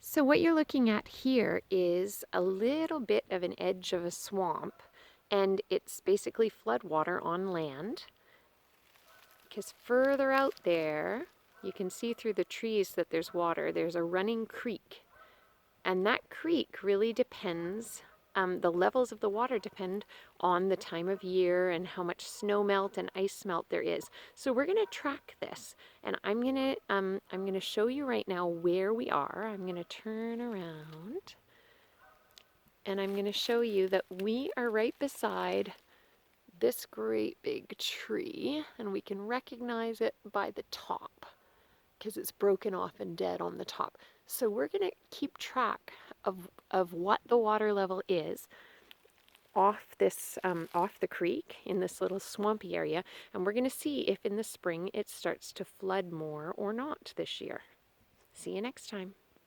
So what you're looking at here is a little bit of an edge of a swamp, and it's basically floodwater on land. Because further out there, you can see through the trees that there's water. There's a running creek, and that creek really depends, the levels of the water depend on the time of year and how much snow melt and ice melt there is. So we're going to track this, and I'm gonna show you right now where we are. I'm going to turn around, and I'm going to show you that we are right beside this great big tree, and we can recognize it by the top because it's broken off and dead on the top. So we're going to keep track of what the water level is off the creek in this little swampy area, and we're going to see if in the spring it starts to flood more or not this year. See you next time.